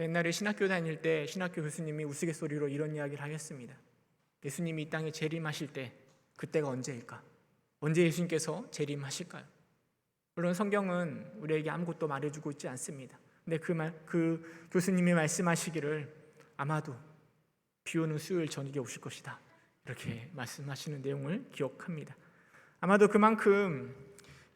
옛날에 신학교 다닐 때 신학교 교수님이 우스갯소리로 이런 이야기를 하셨습니다. 예수님이 이 땅에 재림하실 때 그때가 언제일까? 언제 예수님께서 재림하실까요? 물론 성경은 우리에게 아무것도 말해주고 있지 않습니다. 근데 그 교수님이 말씀하시기를 아마도 비 오는 수요일 저녁에 오실 것이다, 이렇게 말씀하시는 내용을 기억합니다. 아마도 그만큼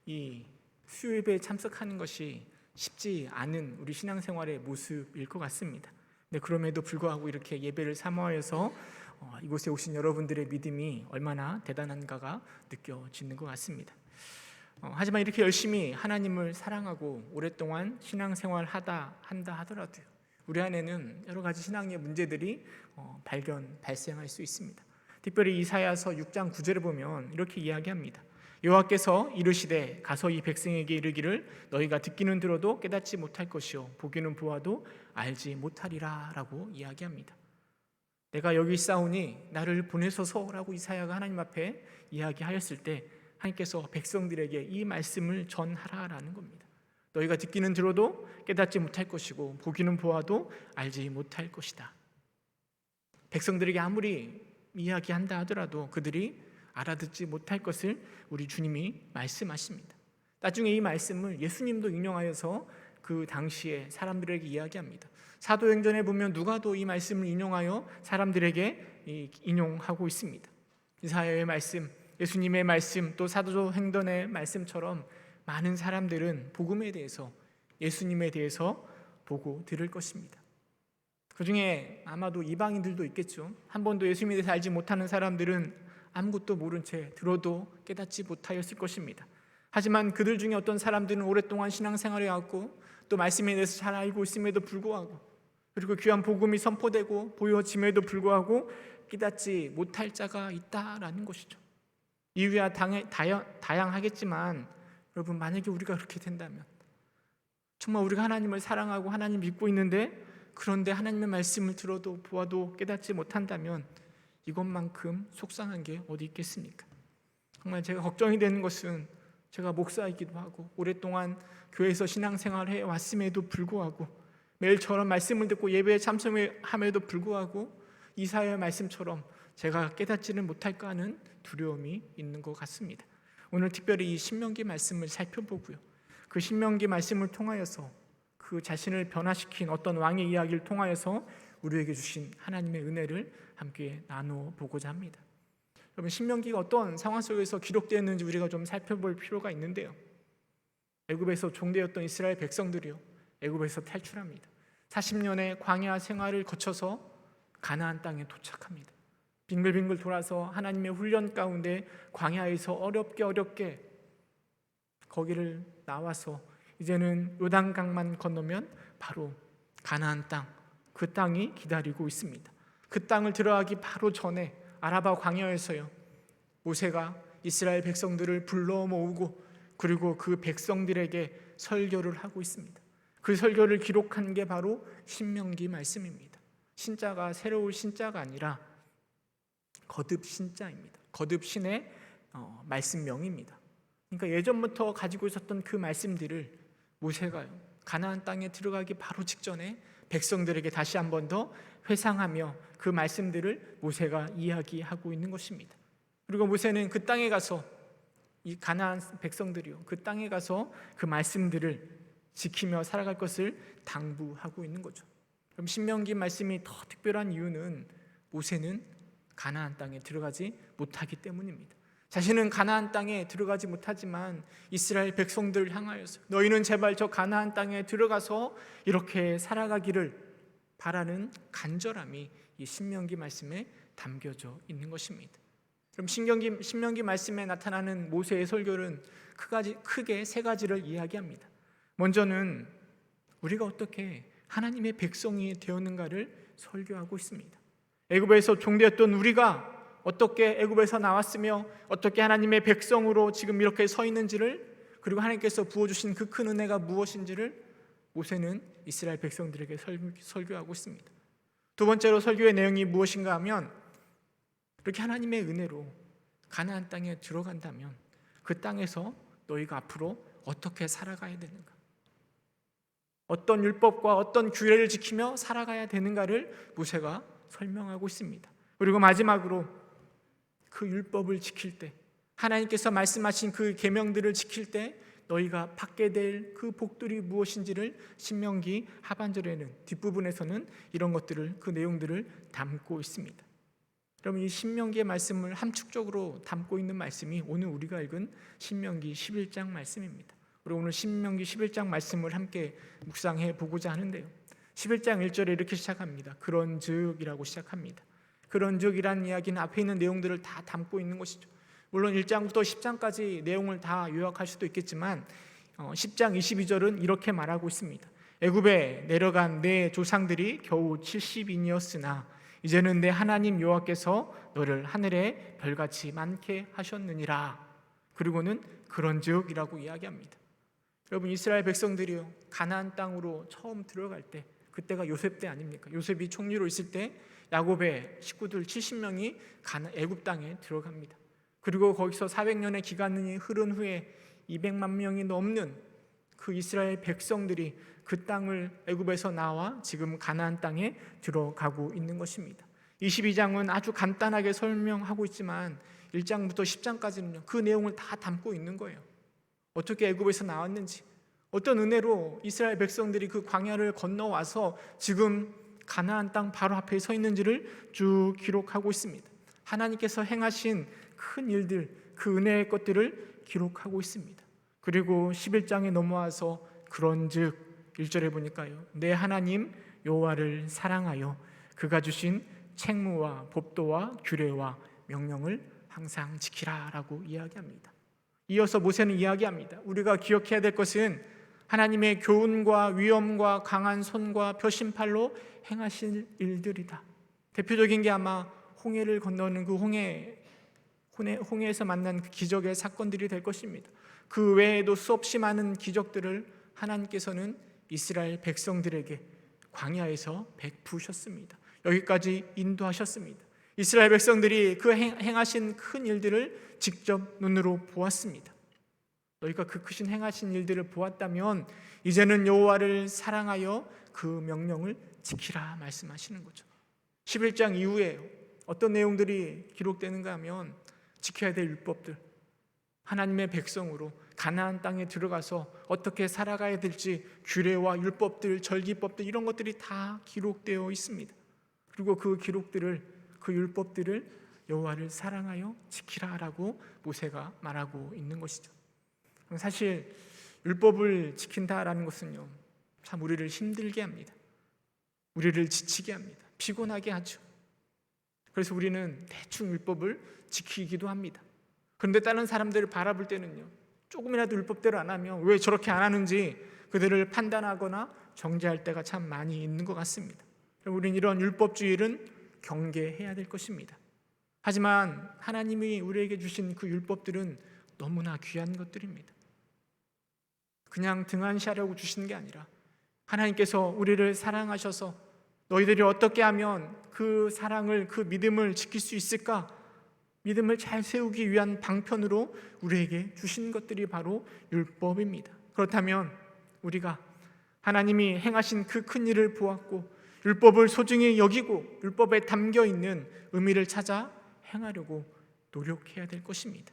이 수요예배에 참석하는 것이 쉽지 않은 우리 신앙생활의 모습일 것 같습니다. 근데 그럼에도 불구하고 이렇게 예배를 사모하여서 이곳에 오신 여러분들의 믿음이 얼마나 대단한가가 느껴지는 것 같습니다. 하지만 이렇게 열심히 하나님을 사랑하고 오랫동안 신앙생활 한다 하더라도요, 우리 안에는 여러 가지 신앙의 문제들이 발생할 수 있습니다. 특별히 이사야서 6장 9절에 보면 이렇게 이야기합니다. 여호와께서 이르시되 가서 이 백성에게 이르기를 너희가 듣기는 들어도 깨닫지 못할 것이요 보기는 보아도 알지 못하리라 라고 이야기합니다. 내가 여기 있사오니 나를 보내소서라고 이사야가 하나님 앞에 이야기하였을 때 하나님께서 백성들에게 이 말씀을 전하라라는 겁니다. 너희가 듣기는 들어도 깨닫지 못할 것이고 보기는 보아도 알지 못할 것이다. 백성들에게 아무리 이야기한다 하더라도 그들이 알아듣지 못할 것을 우리 주님이 말씀하십니다. 나중에 이 말씀을 예수님도 인용하여서 그 당시에 사람들에게 이야기합니다. 사도행전에 보면 누가도 이 말씀을 인용하여 사람들에게 인용하고 있습니다. 이사야의 말씀, 예수님의 말씀, 또 사도행전의 말씀처럼 많은 사람들은 복음에 대해서, 예수님에 대해서 보고 들을 것입니다. 그 중에 아마도 이방인들도 있겠죠. 한 번도 예수님에 대해서 알지 못하는 사람들은 아무것도 모른 채 들어도 깨닫지 못하였을 것입니다. 하지만 그들 중에 어떤 사람들은 오랫동안 신앙생활을 해왔고 또 말씀에 대해서 잘 알고 있음에도 불구하고, 그리고 귀한 복음이 선포되고 보여짐에도 불구하고 깨닫지 못할 자가 있다라는 것이죠. 이유야 다양하겠지만 여러분, 만약에 우리가 그렇게 된다면, 정말 우리가 하나님을 사랑하고 하나님 믿고 있는데 그런데 하나님의 말씀을 들어도 보아도 깨닫지 못한다면 이것만큼 속상한 게 어디 있겠습니까? 정말 제가 걱정이 되는 것은, 제가 목사이기도 하고 오랫동안 교회에서 신앙생활을 해왔음에도 불구하고 매일 저런 말씀을 듣고 예배에 참석함에도 불구하고 이사야의 말씀처럼 제가 깨닫지는 못할까 하는 두려움이 있는 것 같습니다. 오늘 특별히 이 신명기 말씀을 살펴보고요, 그 신명기 말씀을 통하여서 그 자신을 변화시킨 어떤 왕의 이야기를 통하여서 우리에게 주신 하나님의 은혜를 함께 나눠보고자 합니다. 여러분, 신명기가 어떤 상황 속에서 기록되었는지 우리가 좀 살펴볼 필요가 있는데요, 애굽에서 종되었던 이스라엘 백성들이요, 애굽에서 탈출합니다. 40년의 광야 생활을 거쳐서 가나안 땅에 도착합니다. 빙글빙글 돌아서 하나님의 훈련 가운데 광야에서 어렵게 거기를 나와서 이제는 요단강만 건너면 바로 가나안 땅, 그 땅이 기다리고 있습니다. 그 땅을 들어가기 바로 전에 아라바 광야에서요, 모세가 이스라엘 백성들을 불러 모으고 그리고 그 백성들에게 설교를 하고 있습니다. 그 설교를 기록한 게 바로 신명기 말씀입니다. 신자가 새로운 신자가 아니라 거듭 신자입니다. 거듭 신의 말씀명입니다. 그러니까 예전부터 가지고 있었던 그 말씀들을 모세가요, 가나안 땅에 들어가기 바로 직전에 백성들에게 다시 한 번 더 회상하며 그 말씀들을 모세가 이야기하고 있는 것입니다. 그리고 모세는 그 땅에 가서, 이 가나안 백성들이요, 그 땅에 가서 그 말씀들을 지키며 살아갈 것을 당부하고 있는 거죠. 그럼 신명기 말씀이 더 특별한 이유는 모세는 가나안 땅에 들어가지 못하기 때문입니다. 자신은 가나안 땅에 들어가지 못하지만 이스라엘 백성들을 향하여서 너희는 제발 저 가나안 땅에 들어가서 이렇게 살아가기를 바라는 간절함이 이 신명기 말씀에 담겨져 있는 것입니다. 그럼 신명기 말씀에 나타나는 모세의 설교는 크게 세 가지를 이야기합니다. 먼저는 우리가 어떻게 하나님의 백성이 되었는가를 설교하고 있습니다. 애굽에서 종되었던 우리가 어떻게 애굽에서 나왔으며 어떻게 하나님의 백성으로 지금 이렇게 서 있는지를, 그리고 하나님께서 부어주신 그 큰 은혜가 무엇인지를 모세는 이스라엘 백성들에게 설교하고 있습니다. 두 번째로 설교의 내용이 무엇인가 하면, 이렇게 하나님의 은혜로 가나안 땅에 들어간다면 그 땅에서 너희가 앞으로 어떻게 살아가야 되는가, 어떤 율법과 어떤 규례를 지키며 살아가야 되는가를 모세가 설명하고 있습니다. 그리고 마지막으로 그 율법을 지킬 때, 하나님께서 말씀하신 그 계명들을 지킬 때 너희가 받게 될 그 복들이 무엇인지를 신명기 하반절에는, 뒷부분에서는 이런 것들을, 그 내용들을 담고 있습니다. 여러분, 이 신명기의 말씀을 함축적으로 담고 있는 말씀이 오늘 우리가 읽은 신명기 11장 말씀입니다. 우리 오늘 신명기 11장 말씀을 함께 묵상해 보고자 하는데요, 11장 1절에 이렇게 시작합니다. 그런즉이라고 시작합니다. 그런즉이라는 이야기는 앞에 있는 내용들을 다 담고 있는 것이죠. 물론 1장부터 10장까지 내용을 다 요약할 수도 있겠지만 10장 22절은 이렇게 말하고 있습니다. 애굽에 내려간 내 조상들이 겨우 70인이었으나 이제는 내 하나님 여호와께서 너를 하늘의 별같이 많게 하셨느니라. 그리고는 그런즉이라고 이야기합니다. 여러분, 이스라엘 백성들이요, 가나안 땅으로 처음 들어갈 때, 그때가 요셉 때 아닙니까? 요셉이 총리로 있을 때 야곱의 식구들 70명이 애굽 땅에 들어갑니다. 그리고 거기서 400년의 기간이 흐른 후에 200만 명이 넘는 그 이스라엘 백성들이 그 땅을 애굽에서 나와 지금 가나안 땅에 들어가고 있는 것입니다. 22장은 아주 간단하게 설명하고 있지만 1장부터 10장까지는요, 그 내용을 다 담고 있는 거예요. 어떻게 애굽에서 나왔는지, 어떤 은혜로 이스라엘 백성들이 그 광야를 건너와서 지금 가나안 땅 바로 앞에 서 있는지를 쭉 기록하고 있습니다. 하나님께서 행하신 큰 일들, 그 은혜의 것들을 기록하고 있습니다. 그리고 11장에 넘어와서 그런즉 1절에 보니까요, 내 하나님 여호와를 사랑하여 그가 주신 책무와 법도와 규례와 명령을 항상 지키라라고 이야기합니다. 이어서 모세는 이야기합니다. 우리가 기억해야 될 것은 하나님의 교훈과 위엄과 강한 손과 표심팔로 행하실 일들이다. 대표적인 게 아마 홍해를 건너는 그 홍해에서 만난 그 기적의 사건들이 될 것입니다. 그 외에도 수없이 많은 기적들을 하나님께서는 이스라엘 백성들에게 광야에서 베푸셨습니다. 여기까지 인도하셨습니다. 이스라엘 백성들이 그 행하신 큰 일들을 직접 눈으로 보았습니다. 너희가 그 크신 행하신 일들을 보았다면 이제는 여호와를 사랑하여 그 명령을 지키라 말씀하시는 거죠. 11장 이후에 어떤 내용들이 기록되는가 하면 지켜야 될 율법들, 하나님의 백성으로 가나안 땅에 들어가서 어떻게 살아가야 될지 규례와 율법들, 절기법들, 이런 것들이 다 기록되어 있습니다. 그리고 그 기록들을, 그 율법들을 여호와를 사랑하여 지키라라고 모세가 말하고 있는 것이죠. 사실 율법을 지킨다라는 것은요, 참 우리를 힘들게 합니다. 우리를 지치게 합니다. 피곤하게 하죠. 그래서 우리는 대충 율법을 지키기도 합니다. 그런데 다른 사람들을 바라볼 때는요, 조금이라도 율법대로 안 하면 왜 저렇게 안 하는지 그들을 판단하거나 정죄할 때가 참 많이 있는 것 같습니다. 우리는 이런 율법주의는 경계해야 될 것입니다. 하지만 하나님이 우리에게 주신 그 율법들은 너무나 귀한 것들입니다. 그냥 등한시하려고 주신 게 아니라 하나님께서 우리를 사랑하셔서 너희들이 어떻게 하면 그 사랑을, 그 믿음을 지킬 수 있을까? 믿음을 잘 세우기 위한 방편으로 우리에게 주신 것들이 바로 율법입니다. 그렇다면 우리가 하나님이 행하신 그 큰 일을 보았고 율법을 소중히 여기고 율법에 담겨 있는 의미를 찾아 행하려고 노력해야 될 것입니다.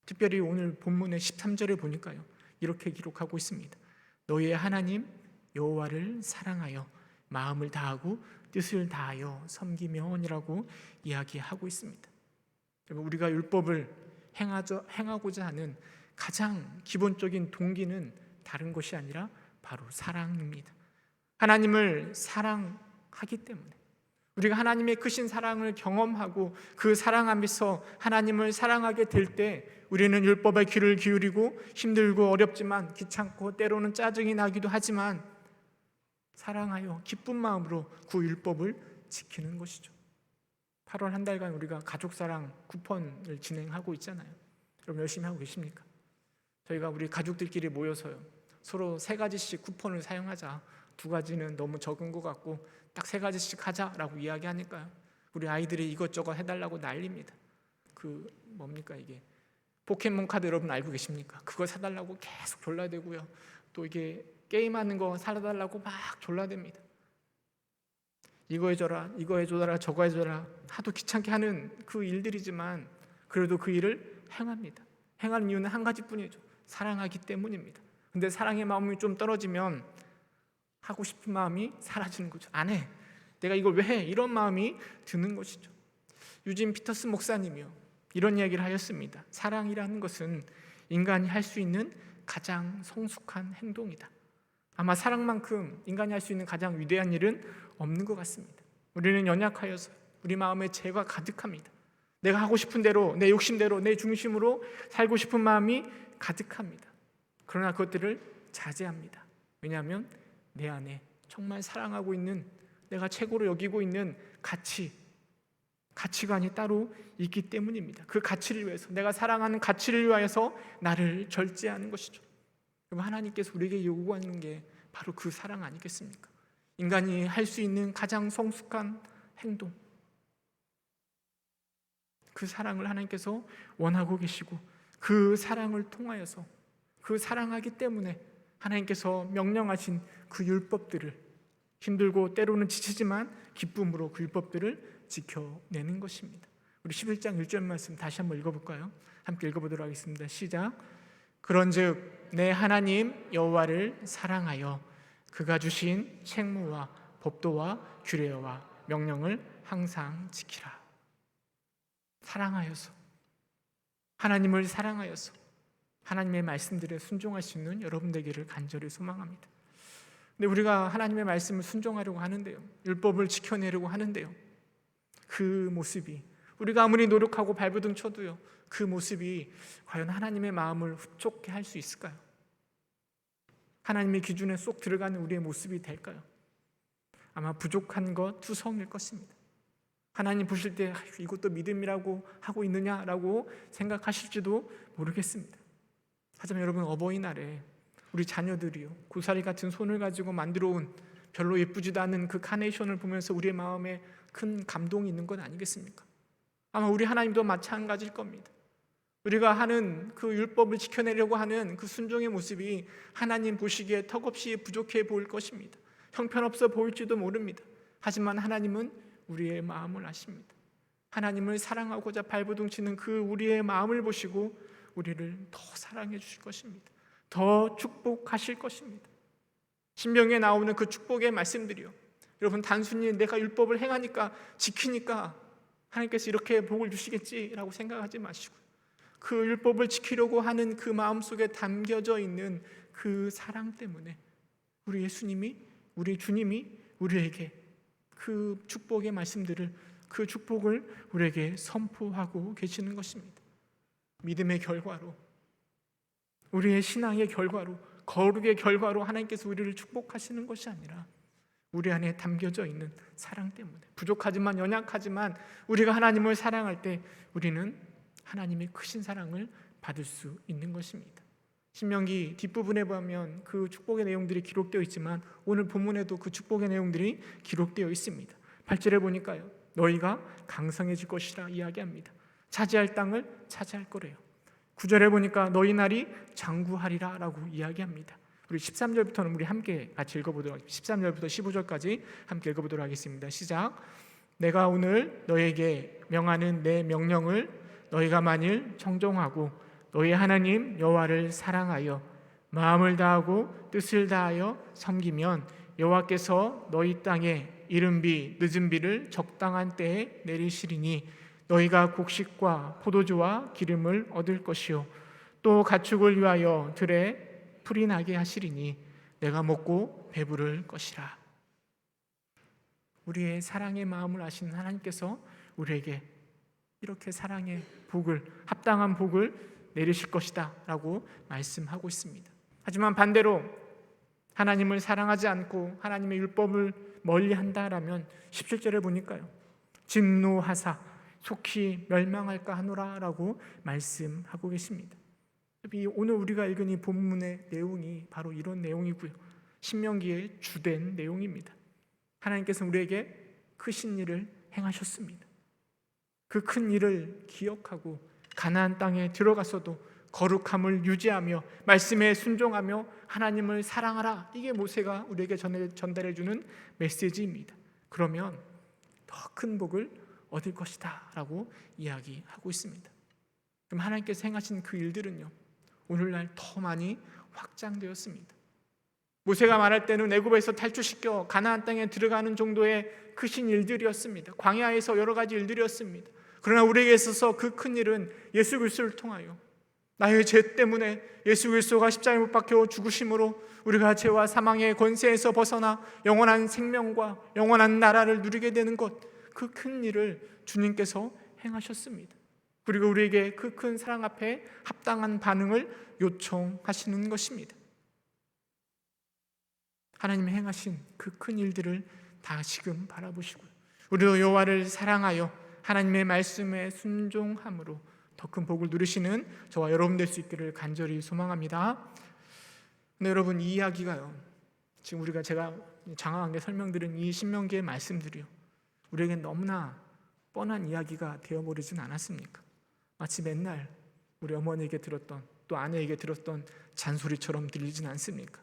특별히 오늘 본문의 13절에 보니까요, 이렇게 기록하고 있습니다. 너희의 하나님 여호와를 사랑하여 마음을 다하고 뜻을 다하여 섬기며이라고 이야기하고 있습니다. 우리가 율법을 행하고자 하는 가장 기본적인 동기는 다른 것이 아니라 바로 사랑입니다. 하나님을 사랑하기 때문에, 우리가 하나님의 크신 사랑을 경험하고 그 사랑 안에서 하나님을 사랑하게 될 때 우리는 율법에 귀를 기울이고 힘들고 어렵지만 귀찮고 때로는 짜증이 나기도 하지만 사랑하여 기쁜 마음으로 그 율법을 지키는 것이죠. 8월 한 달간 우리가 가족사랑 쿠폰을 진행하고 있잖아요. 여러분 열심히 하고 계십니까? 저희가 우리 가족들끼리 모여서요, 서로 3가지씩 쿠폰을 사용하자. 2가지는 너무 적은 것 같고 딱 3가지씩 하자라고 이야기하니까요, 우리 아이들이 이것저것 해달라고 난립니다. 뭡니까 이게, 포켓몬 카드 여러분 알고 계십니까? 그거 사달라고 계속 졸라대고요. 또 이게 게임하는 거 사달라고 막 졸라댑니다. 이거 해줘라, 이거 해줘라, 저거 해줘라 하도 귀찮게 하는 그 일들이지만 그래도 그 일을 행합니다. 행하는 이유는 한 가지뿐이죠. 사랑하기 때문입니다. 근데 사랑의 마음이 좀 떨어지면 하고 싶은 마음이 사라지는 거죠. 안 해. 내가 이걸 왜 해? 이런 마음이 드는 것이죠. 유진 피터슨 목사님이요, 이런 이야기를 하였습니다. 사랑이라는 것은 인간이 할 수 있는 가장 성숙한 행동이다. 아마 사랑만큼 인간이 할 수 있는 가장 위대한 일은 없는 것 같습니다. 우리는 연약하여서 우리 마음에 죄가 가득합니다. 내가 하고 싶은 대로, 내 욕심대로, 내 중심으로 살고 싶은 마음이 가득합니다. 그러나 그것들을 자제합니다. 왜냐하면 내 안에 정말 사랑하고 있는, 내가 최고로 여기고 있는 가치관이 따로 있기 때문입니다. 그 가치를 위해서, 내가 사랑하는 가치를 위하여서 나를 절제하는 것이죠. 그럼 하나님께서 우리에게 요구하는 게 바로 그 사랑 아니겠습니까? 인간이 할 수 있는 가장 성숙한 행동, 그 사랑을 하나님께서 원하고 계시고, 그 사랑을 통하여서, 그 사랑하기 때문에 하나님께서 명령하신 그 율법들을, 힘들고 때로는 지치지만 기쁨으로 그 율법들을 지켜내는 것입니다. 우리 11장 1절 말씀 다시 한번 읽어볼까요? 함께 읽어보도록 하겠습니다. 시작. 그런즉 내 하나님 여호와를 사랑하여 그가 주신 책무와 법도와 규례와 명령을 항상 지키라. 사랑하여서, 하나님을 사랑하여서 하나님의 말씀들에 순종할 수 있는 여러분 되기를 간절히 소망합니다. 근데 우리가 하나님의 말씀을 순종하려고 하는데요, 율법을 지켜내려고 하는데요, 그 모습이, 우리가 아무리 노력하고 발버둥 쳐도요, 그 모습이 과연 하나님의 마음을 흡족해 할 수 있을까요? 하나님의 기준에 쏙 들어가는 우리의 모습이 될까요? 아마 부족한 것 투성일 것입니다. 하나님 보실 때 이것도 믿음이라고 하고 있느냐라고 생각하실지도 모르겠습니다. 하지만 여러분, 어버이날에 우리 자녀들이요, 고사리 같은 손을 가지고 만들어 온 별로 예쁘지도 않은 그 카네이션을 보면서 우리의 마음에 큰 감동이 있는 건 아니겠습니까? 아마 우리 하나님도 마찬가지일 겁니다. 우리가 하는 그 율법을 지켜내려고 하는 그 순종의 모습이 하나님 보시기에 턱없이 부족해 보일 것입니다. 형편없어 보일지도 모릅니다. 하지만 하나님은 우리의 마음을 아십니다. 하나님을 사랑하고자 발버둥 치는 그 우리의 마음을 보시고 우리를 더 사랑해 주실 것입니다. 더 축복하실 것입니다. 신명기에 나오는 그 축복의 말씀들이요, 여러분, 단순히 내가 율법을 행하니까, 지키니까 하나님께서 이렇게 복을 주시겠지라고 생각하지 마시고, 그 율법을 지키려고 하는 그 마음속에 담겨져 있는 그 사랑 때문에 우리 예수님이, 우리 주님이 우리에게 그 축복의 말씀들을, 그 축복을 우리에게 선포하고 계시는 것입니다. 믿음의 결과로, 우리의 신앙의 결과로, 거룩의 결과로 하나님께서 우리를 축복하시는 것이 아니라 우리 안에 담겨져 있는 사랑 때문에, 부족하지만 연약하지만 우리가 하나님을 사랑할 때 우리는 하나님의 크신 사랑을 받을 수 있는 것입니다. 신명기 뒷부분에 보면 그 축복의 내용들이 기록되어 있지만 오늘 본문에도 그 축복의 내용들이 기록되어 있습니다. 8절에 보니까요, 너희가 강성해질 것이라 이야기합니다. 차지할 땅을 차지할 거래요. 9절에 보니까 너희 날이 장구하리라 라고 이야기합니다. 우리 13절부터는 우리 함께 같이 읽어보도록 하겠습니다. 13절부터 15절까지 함께 읽어보도록 하겠습니다. 시작. 내가 오늘 너에게 명하는 내 명령을 너희가 만일 청종하고 너희 하나님 여호와를 사랑하여 마음을 다하고 뜻을 다하여 섬기면 여호와께서 너희 땅에 이른 비 늦은 비를 적당한 때에 내리시리니 너희가 곡식과 포도주와 기름을 얻을 것이요 또 가축을 위하여 들에 풀이 나게 하시리니 내가 먹고 배부를 것이라. 우리의 사랑의 마음을 아시는 하나님께서 우리에게 이렇게 사랑의 복을, 합당한 복을 내리실 것이다 라고 말씀하고 있습니다. 하지만 반대로 하나님을 사랑하지 않고 하나님의 율법을 멀리한다라면 17절에 보니까요, 진노하사 속히 멸망할까 하노라 라고 말씀하고 계십니다. 오늘 우리가 읽은 이 본문의 내용이 바로 이런 내용이고요, 신명기의 주된 내용입니다. 하나님께서 우리에게 크신 일을 행하셨습니다. 그 큰 일을 기억하고 가나안 땅에 들어가서도 거룩함을 유지하며 말씀에 순종하며 하나님을 사랑하라. 이게 모세가 우리에게 전달해 주는 메시지입니다. 그러면 더 큰 복을 얻을 것이다 라고 이야기하고 있습니다. 그럼 하나님께서 행하신 그 일들은요, 오늘날 더 많이 확장되었습니다. 모세가 말할 때는 애굽에서 탈출시켜 가나안 땅에 들어가는 정도의 크신 일들이었습니다. 광야에서 여러 가지 일들이었습니다. 그러나 우리에게 있어서 그 큰 일은 예수 그리스도를 통하여 나의 죄 때문에 예수 그리스도가 십자가에 못 박혀 죽으심으로 우리가 죄와 사망의 권세에서 벗어나 영원한 생명과 영원한 나라를 누리게 되는 것, 그 큰 일을 주님께서 행하셨습니다. 그리고 우리에게 그 큰 사랑 앞에 합당한 반응을 요청하시는 것입니다. 하나님이 행하신 그 큰 일들을 다시금 바라보시고요, 우리도 여호와를 사랑하여 하나님의 말씀에 순종함으로 더 큰 복을 누리시는 저와 여러분 될 수 있기를 간절히 소망합니다. 근데 여러분, 이 이야기가요, 지금 제가 장황하게 설명드린 이 신명기의 말씀들이요, 우리에겐 너무나 뻔한 이야기가 되어버리진 않았습니까? 마치 맨날 우리 어머니에게 들었던, 또 아내에게 들었던 잔소리처럼 들리진 않습니까?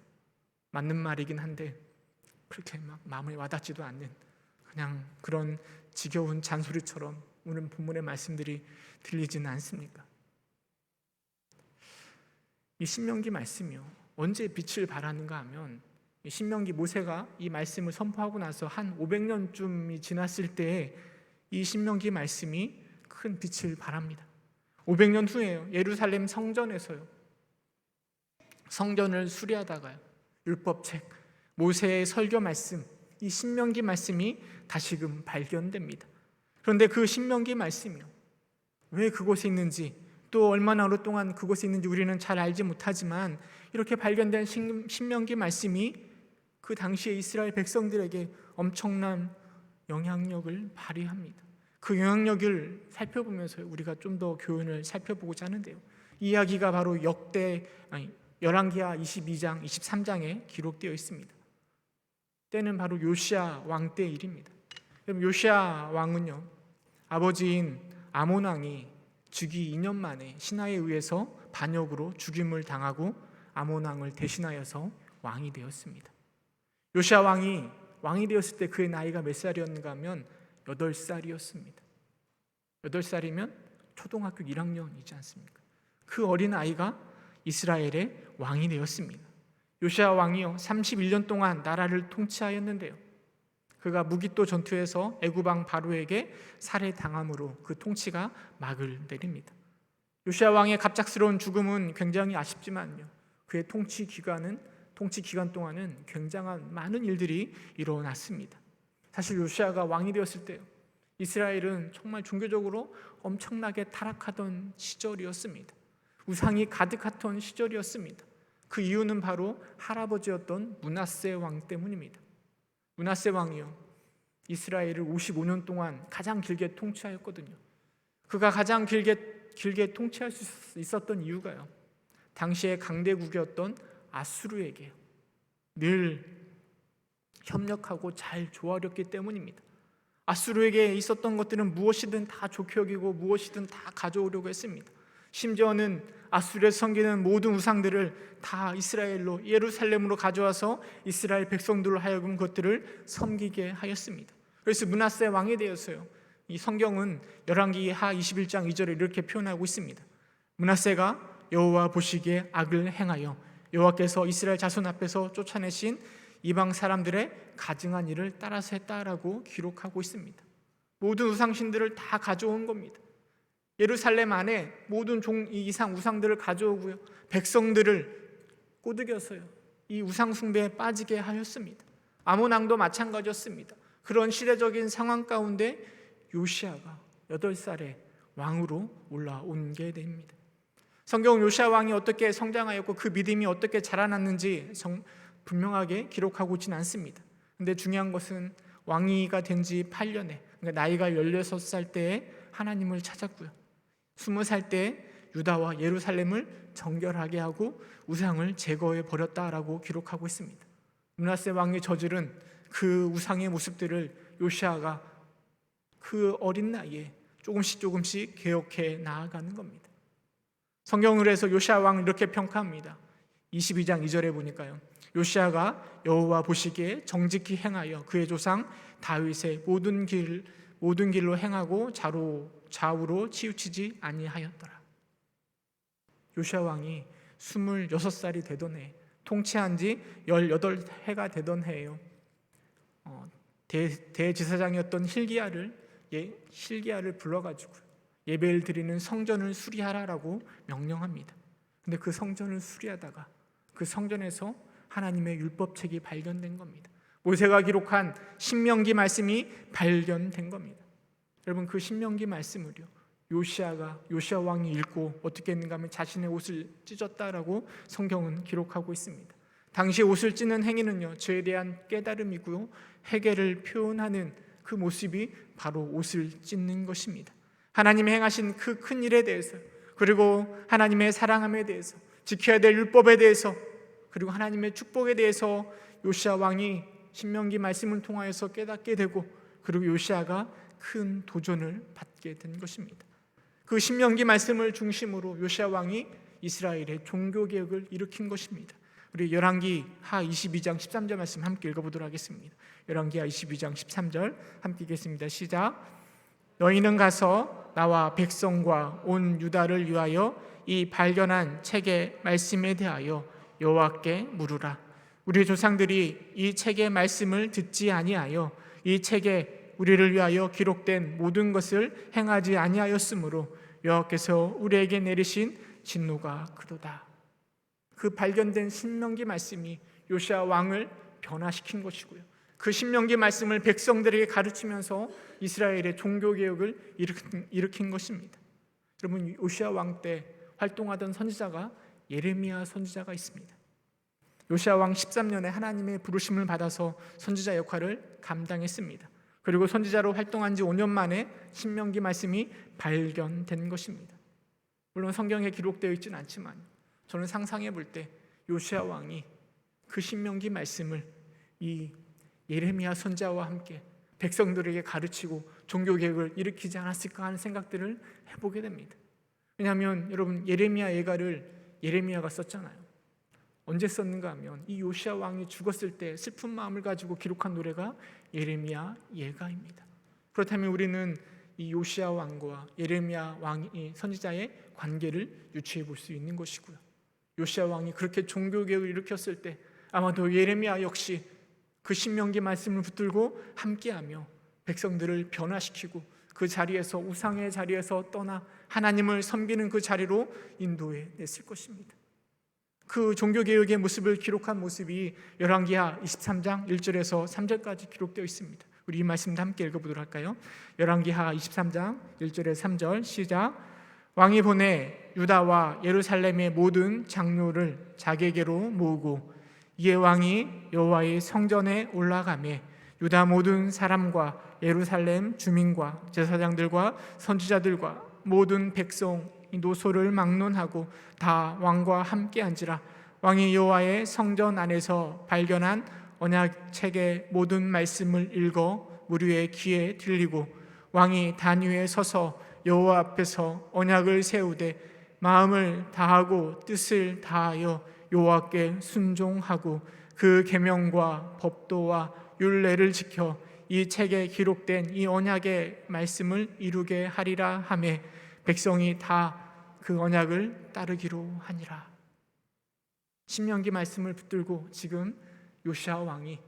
맞는 말이긴 한데 그렇게 막 마음에 와닿지도 않는 그냥 그런 지겨운 잔소리처럼 오늘 본문의 말씀들이 들리지는 않습니까? 이 신명기 말씀이요, 언제 빛을 발하는가 하면, 이 신명기 모세가 이 말씀을 선포하고 나서 한 500년쯤이 지났을 때에 이 신명기 말씀이 큰 빛을 발합니다. 500년 후에요, 예루살렘 성전에서요, 성전을 수리하다가요, 율법책, 모세의 설교 말씀, 이 신명기 말씀이 다시금 발견됩니다. 그런데 그 신명기 말씀이요, 왜 그곳에 있는지, 또 얼마나 오랫동안 그곳에 있는지 우리는 잘 알지 못하지만, 이렇게 발견된 신명기 말씀이 그 당시에 이스라엘 백성들에게 엄청난 영향력을 발휘합니다. 그 영향력을 살펴보면서 우리가 좀 더 교훈을 살펴보고자 하는데요, 이 이야기가 바로 열왕기하 22장, 23장에 기록되어 있습니다. 때는 바로 요시야 왕 때 일입니다. 요시야 왕은요, 아버지인 아몬 왕이 즉위 2년 만에 신하에 의해서 반역으로 죽임을 당하고 아몬 왕을 대신하여서 왕이 되었습니다. 요시야 왕이 되었을 때 그의 나이가 몇 살이었는가 하면 8살이었습니다. 8살이면 초등학교 1학년이지 않습니까? 그 어린 아이가 이스라엘의 왕이 되었습니다. 요시야 왕이요, 31년 동안 나라를 통치하였는데요, 그가 무기또 전투에서 애굽 왕 바로에게 살해당함으로 그 통치가 막을 내립니다. 요시야 왕의 갑작스러운 죽음은 굉장히 아쉽지만요, 그의 통치 기간 동안은 굉장한 많은 일들이 일어났습니다. 사실 요시야가 왕이 되었을 때요, 이스라엘은 정말 종교적으로 엄청나게 타락하던 시절이었습니다. 우상이 가득했던 시절이었습니다. 그 이유는 바로 할아버지였던 므낫세 왕 때문입니다. 므낫세 왕이요, 이스라엘을 55년 동안 가장 길게 통치하였거든요. 그가 가장 길게 통치할 수 있었던 이유가요, 당시의 강대국이었던 아수르에게 늘 협력하고 잘 조화렸기 때문입니다. 아수르에게 있었던 것들은 무엇이든 다 좋게 여기고 무엇이든 다 가져오려고 했습니다. 심지어는 아수르에서 섬기는 모든 우상들을 다 이스라엘로, 예루살렘으로 가져와서 이스라엘 백성들로 하여금 그것들을 섬기게 하였습니다. 그래서 므낫세 왕이 되었어요. 이 성경은 열왕기하 21장 2절에 이렇게 표현하고 있습니다. 므낫세가 여호와 보시기에 악을 행하여 여호와께서 이스라엘 자손 앞에서 쫓아내신 이방 사람들의 가증한 일을 따라서 했다라고 기록하고 있습니다. 모든 우상신들을 다 가져온 겁니다. 예루살렘 안에 모든 이상 우상들을 가져오고요, 백성들을 꼬드겨서요, 이 우상 숭배에 빠지게 하였습니다. 아몬 왕도 마찬가지였습니다. 그런 시대적인 상황 가운데 요시야가 8살에 왕으로 올라온 게 됩니다. 성경은 요시야 왕이 어떻게 성장하였고 그 믿음이 어떻게 자라났는지 분명하게 기록하고 있지는 않습니다. 근데 중요한 것은 왕위가 된 지 8년에, 그러니까 나이가 16살 때에 하나님을 찾았고요, 20살 때 유다와 예루살렘을 정결하게 하고 우상을 제거해 버렸다라고 기록하고 있습니다. 므낫세 왕의 저지른 그 우상의 모습들을 요시야가 그 어린 나이에 조금씩 개혁해 나아가는 겁니다. 성경을 해서 요시아 왕을 이렇게 평가합니다. 22장 2절에 보니까요, 요시아가 여호와 보시기에 정직히 행하여 그의 조상 다윗의 모든 길로 행하고 좌우로 치우치지 아니하였더라. 요시아 왕이 26살이 되던 해, 통치한 지 18해가 되던 해예요. 대제사장이었던 hil기야를 불러가지고 예배를 드리는 성전을 수리하라라고 명령합니다. 근데 그 성전을 수리하다가 그 성전에서 하나님의 율법책이 발견된 겁니다. 모세가 기록한 신명기 말씀이 발견된 겁니다. 여러분, 그 신명기 말씀을요, 요시아 왕이 읽고 어떻게 했는가 하면 자신의 옷을 찢었다라고 성경은 기록하고 있습니다. 당시 옷을 찢는 행위는요, 죄에 대한 깨달음이고요, 회개를 표현하는 그 모습이 바로 옷을 찢는 것입니다. 하나님이 행하신 그 큰 일에 대해서, 그리고 하나님의 사랑함에 대해서, 지켜야 될 율법에 대해서, 그리고 하나님의 축복에 대해서 요시아 왕이 신명기 말씀을 통하여서 깨닫게 되고, 그리고 요시아가 큰 도전을 받게 된 것입니다. 그 신명기 말씀을 중심으로 요시아 왕이 이스라엘의 종교개혁을 일으킨 것입니다. 우리 열왕기하 22장 13절 말씀 함께 읽어보도록 하겠습니다. 열왕기하 22장 13절 함께 읽겠습니다. 시작. 너희는 가서 나와 백성과 온 유다를 위하여 이 발견한 책의 말씀에 대하여 여호와께 물으라. 우리 조상들이 이 책의 말씀을 듣지 아니하여 이 책에 우리를 위하여 기록된 모든 것을 행하지 아니하였으므로 여호와께서 우리에게 내리신 진노가 그도다. 그 발견된 신명기 말씀이 요시아 왕을 변화시킨 것이고요, 그 신명기 말씀을 백성들에게 가르치면서 이스라엘의 종교개혁을 일으킨 것입니다. 여러분, 요시아 왕 때 활동하던 선지자가 예레미야 선지자가 있습니다. 요시아 왕 13년에 하나님의 부르심을 받아서 선지자 역할을 감당했습니다. 그리고 선지자로 활동한 지 5년 만에 신명기 말씀이 발견된 것입니다. 물론 성경에 기록되어 있지는 않지만 저는 상상해 볼 때 요시아 왕이 그 신명기 말씀을 이 예레미야 선지자와 함께 백성들에게 가르치고 종교개혁을 일으키지 않았을까 하는 생각들을 해보게 됩니다. 왜냐하면 여러분, 예레미야 예가를 예레미야가 썼잖아요. 언제 썼는가 하면 이 요시아 왕이 죽었을 때 슬픈 마음을 가지고 기록한 노래가 예레미야 예가입니다. 그렇다면 우리는 이 요시아 왕과 예레미야 왕이 선지자의 관계를 유추해 볼 수 있는 것이고요, 요시아 왕이 그렇게 종교개혁을 일으켰을 때 아마도 예레미야 역시 그 신명기 말씀을 붙들고 함께하며 백성들을 변화시키고 그 자리에서, 우상의 자리에서 떠나 하나님을 섬기는 그 자리로 인도해 냈을 것입니다. 그 종교개혁의 모습을 기록한 모습이 열왕기하 23장 1절에서 3절까지 기록되어 있습니다. 우리 이 말씀도 함께 읽어보도록 할까요? 열왕기하 23장 1절에서 3절 시작. 왕이 보내 유다와 예루살렘의 모든 장로를 자기에게로 모으고 이에 왕이 여호와의 성전에 올라가매 유다 모든 사람과 예루살렘 주민과 제사장들과 선지자들과 모든 백성 노소를 막론하고 다 왕과 함께 앉으라. 왕이 여호와의 성전 안에서 발견한 언약책의 모든 말씀을 읽어 무리의 귀에 들리고 왕이 단 위에 서서 여호와 앞에서 언약을 세우되 마음을 다하고 뜻을 다하여 여호와께 순종하고 그 계명과 법도와 율례를 지켜 이 책에 기록된 이 언약의 말씀을 이루게 하리라 하매 백성이 다 그 언약을 따르기로 하니라. 신명기 말씀을 붙들고 지금 요시아 왕이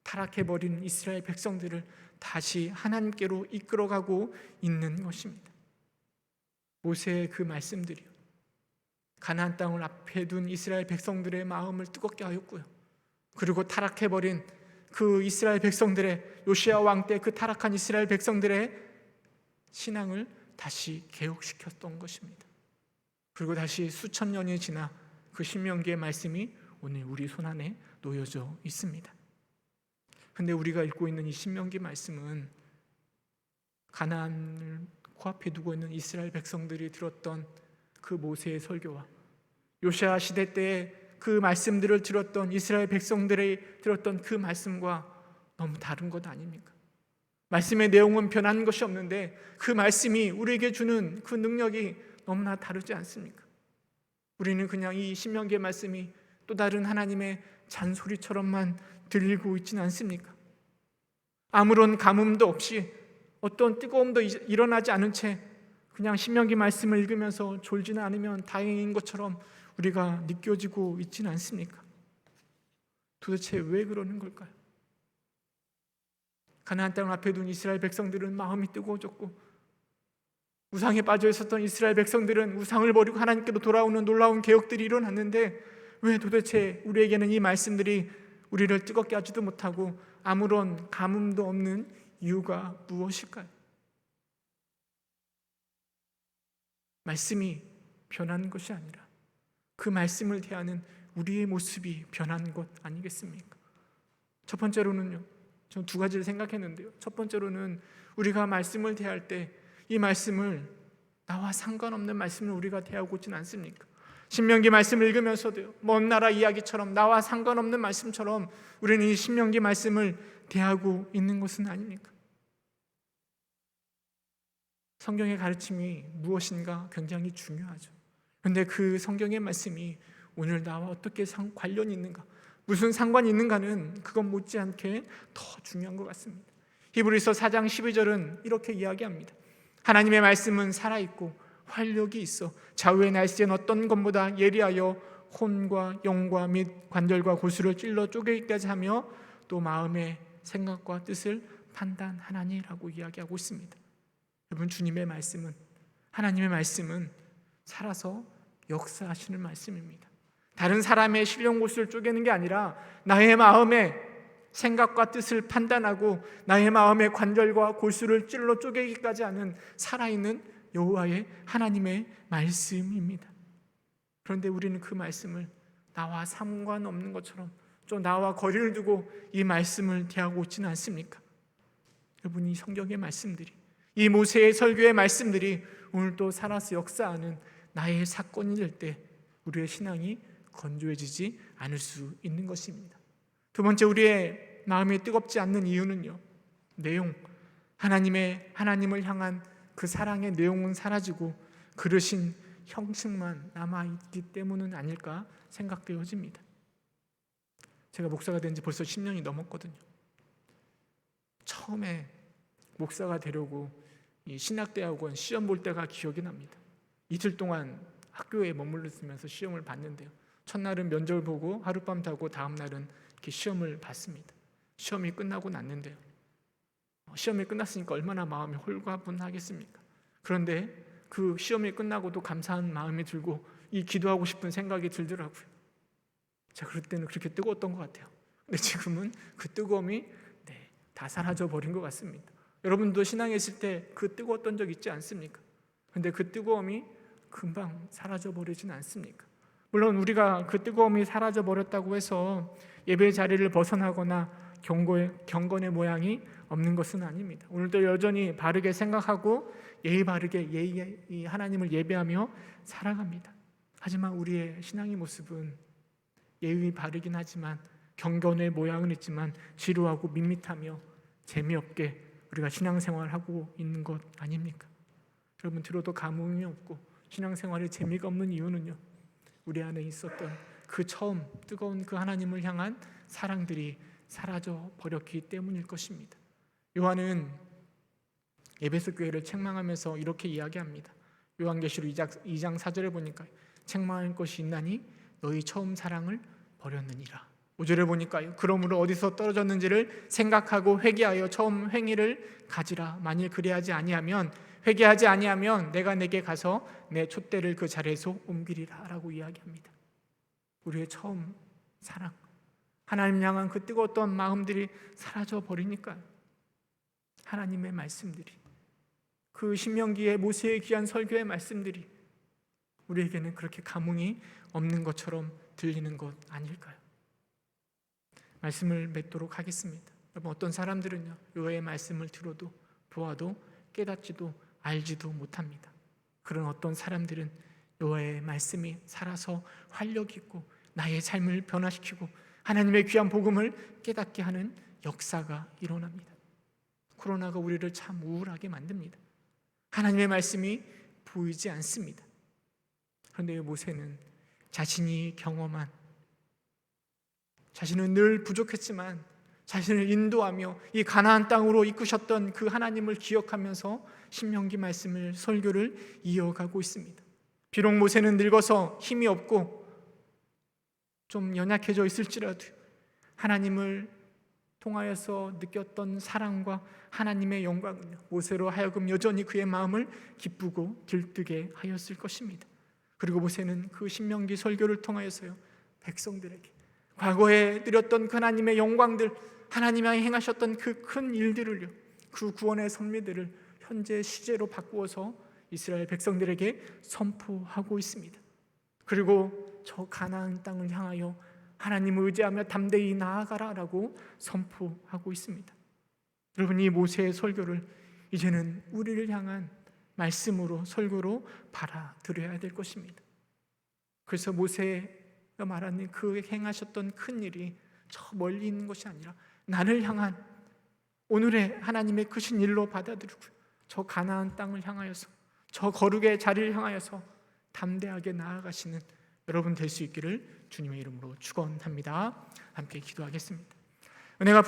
타락해버린 이스라엘 백성들을 다시 하나님께로 이끌어가고 있는 것입니다. 모세의 그 말씀들이요, 가나안 땅을 앞에 둔 이스라엘 백성들의 마음을 뜨겁게 하였고요, 그리고 타락해버린 그 이스라엘 백성들의, 요시아 왕 때 그 타락한 이스라엘 백성들의 신앙을 다시 개혁시켰던 것입니다. 그리고 다시 수천 년이 지나 그 신명기의 말씀이 오늘 우리 손안에 놓여져 있습니다. 근데 우리가 읽고 있는 이 신명기 말씀은 가나안을 코앞에 두고 있는 이스라엘 백성들이 들었던 그 모세의 설교와 요시아 시대 때의 그 말씀들을 들었던 이스라엘 백성들이 들었던 그 말씀과 너무 다른 것 아닙니까? 말씀의 내용은 변한 것이 없는데 그 말씀이 우리에게 주는 그 능력이 너무나 다르지 않습니까? 우리는 그냥 이 신명기의 말씀이 또 다른 하나님의 잔소리처럼만 들리고 있지는 않습니까? 아무런 감흥도 없이 어떤 뜨거움도 일어나지 않은 채 그냥 신명기 말씀을 읽으면서 졸지는 않으면 다행인 것처럼 우리가 느껴지고 있지는 않습니까? 도대체 왜 그러는 걸까요? 가나안 땅 앞에 둔 이스라엘 백성들은 마음이 뜨거워졌고, 우상에 빠져 있었던 이스라엘 백성들은 우상을 버리고 하나님께로 돌아오는 놀라운 개혁들이 일어났는데, 왜 도대체 우리에게는 이 말씀들이 우리를 뜨겁게 하지도 못하고 아무런 감흥도 없는 이유가 무엇일까요? 말씀이 변한 것이 아니라 그 말씀을 대하는 우리의 모습이 변한 것 아니겠습니까? 첫 번째로는요, 저는 두 가지를 생각했는데요. 첫 번째로는 우리가 말씀을 대할 때 이 말씀을 나와 상관없는 말씀을 우리가 대하고 있지는 않습니까? 신명기 말씀을 읽으면서도요, 먼 나라 이야기처럼 나와 상관없는 말씀처럼 우리는 이 신명기 말씀을 대하고 있는 것은 아닙니까? 성경의 가르침이 무엇인가 굉장히 중요하죠. 그런데 그 성경의 말씀이 오늘 나와 어떻게 관련이 있는가, 무슨 상관이 있는가는 그건 못지않게 더 중요한 것 같습니다. 히브리서 4장 12절은 이렇게 이야기합니다. 하나님의 말씀은 살아있고 활력이 있어 좌우의 날쌘 어떤 것보다 예리하여 혼과 영과 및 관절과 고수를 찔러 쪼개기까지 하며 또 마음의 생각과 뜻을 판단하나니라고 이야기하고 있습니다. 여러분, 주님의 말씀은, 하나님의 말씀은 살아서 역사하시는 말씀입니다. 다른 사람의 신령 고수를 쪼개는 게 아니라 나의 마음의 생각과 뜻을 판단하고 나의 마음의 관절과 골수를 찔러 쪼개기까지 하는 살아있는 여호와의 하나님의 말씀입니다. 그런데 우리는 그 말씀을 나와 상관없는 것처럼 좀 나와 거리를 두고 이 말씀을 대하고 있지는 않습니까? 여러분, 이 성경의 말씀들이, 이 모세의 설교의 말씀들이 오늘도 살아서 역사하는 나의 사건이 될 때 우리의 신앙이 건조해지지 않을 수 있는 것입니다. 두 번째, 우리의 마음이 뜨겁지 않는 이유는요, 내용, 하나님을 향한 그 사랑의 내용은 사라지고 그릇인 형식만 남아있기 때문은 아닐까 생각되어집니다. 제가 목사가 된 지 벌써 10년이 넘었거든요. 처음에 목사가 되려고 이 신학대학원 시험 볼 때가 기억이 납니다. 이틀 동안 학교에 머물렀으면서 시험을 봤는데요, 첫날은 면접을 보고 하룻밤 자고 다음 날은 이렇게 시험을 봤습니다. 시험이 끝나고 났는데요, 시험이 끝났으니까 얼마나 마음이 홀가분하겠습니까? 그런데 그 시험이 끝나고도 감사한 마음이 들고 이 기도하고 싶은 생각이 들더라고요. 제가 그럴 때는 그렇게 뜨거웠던 것 같아요. 근데 지금은 그 뜨거움이 다 사라져 버린 것 같습니다. 여러분도 신앙에 있을 때 그 뜨거웠던 적 있지 않습니까? 근데 그 뜨거움이 금방 사라져 버리진 않습니까? 물론 우리가 그 뜨거움이 사라져 버렸다고 해서 예배 자리를 벗어나거나 경건의 모양이 없는 것은 아닙니다. 오늘도 여전히 바르게 생각하고 예의 바르게 하나님을 예배하며 살아갑니다. 하지만 우리의 신앙의 모습은 예의 바르긴 하지만 경건의 모양은 있지만 지루하고 밋밋하며 재미없게 우리가 신앙생활하고 있는 것 아닙니까? 여러분, 들어도 감흥이 없고 신앙생활에 재미가 없는 이유는요, 우리 안에 있었던 그 처음 뜨거운 그 하나님을 향한 사랑들이 사라져 버렸기 때문일 것입니다. 요한은 에베소 교회를 책망하면서 이렇게 이야기합니다. 요한계시록 2장 4절에 보니까 책망할 것이 있나니 너희 처음 사랑을 버렸느니라. 5절에 보니까요, 그러므로 어디서 떨어졌는지를 생각하고 회개하여 처음 행위를 가지라. 만일 회개하지 아니하면 내가 내게 가서 내 촛대를 그 자리에서 옮기리라 라고 이야기합니다. 우리의 처음 사랑, 하나님 향한 그 뜨거웠던 마음들이 사라져 버리니까 하나님의 말씀들이, 그 신명기의 모세의 귀한 설교의 말씀들이 우리에게는 그렇게 감흥이 없는 것처럼 들리는 것 아닐까요? 말씀을 맺도록 하겠습니다. 여러분, 어떤 사람들은요, 여호와의 말씀을 들어도 보아도 깨닫지도 알지도 못합니다. 그런 어떤 사람들은 여호와의 말씀이 살아서 활력 있고 나의 삶을 변화시키고 하나님의 귀한 복음을 깨닫게 하는 역사가 일어납니다. 코로나가 우리를 참 우울하게 만듭니다. 하나님의 말씀이 보이지 않습니다. 그런데 모세는 자신이 경험한, 자신은 늘 부족했지만 자신을 인도하며 이 가나안 땅으로 이끄셨던 그 하나님을 기억하면서 신명기 말씀을, 설교를 이어가고 있습니다. 비록 모세는 늙어서 힘이 없고 좀 연약해져 있을지라도 하나님을 통하여서 느꼈던 사랑과 하나님의 영광은 모세로 하여금 여전히 그의 마음을 기쁘고 들뜨게 하였을 것입니다. 그리고 모세는 그 신명기 설교를 통하여서요, 백성들에게 과거에 드렸던 그 하나님의 영광들, 하나님이 행하셨던 그 큰 일들을요, 그 구원의 섭리들을 현재 시제로 바꾸어서 이스라엘 백성들에게 선포하고 있습니다. 그리고 저 가나안 땅을 향하여 하나님을 의지하며 담대히 나아가라라고 선포하고 있습니다. 여러분, 이 모세의 설교를 이제는 우리를 향한 말씀으로, 설교로 받아들여야 될 것입니다. 그래서 모세가 말하는 그 행하셨던 큰 일이 저 멀리 있는 것이 아니라 나를 향한 오늘의 하나님의 크신 일로 받아들이고 저 가나안 땅을 향하여서, 저 거룩의 자리를 향하여서 담대하게 나아가시는 여러분 될 수 있기를 주님의 이름으로 축원합니다. 함께 기도하겠습니다. 은혜가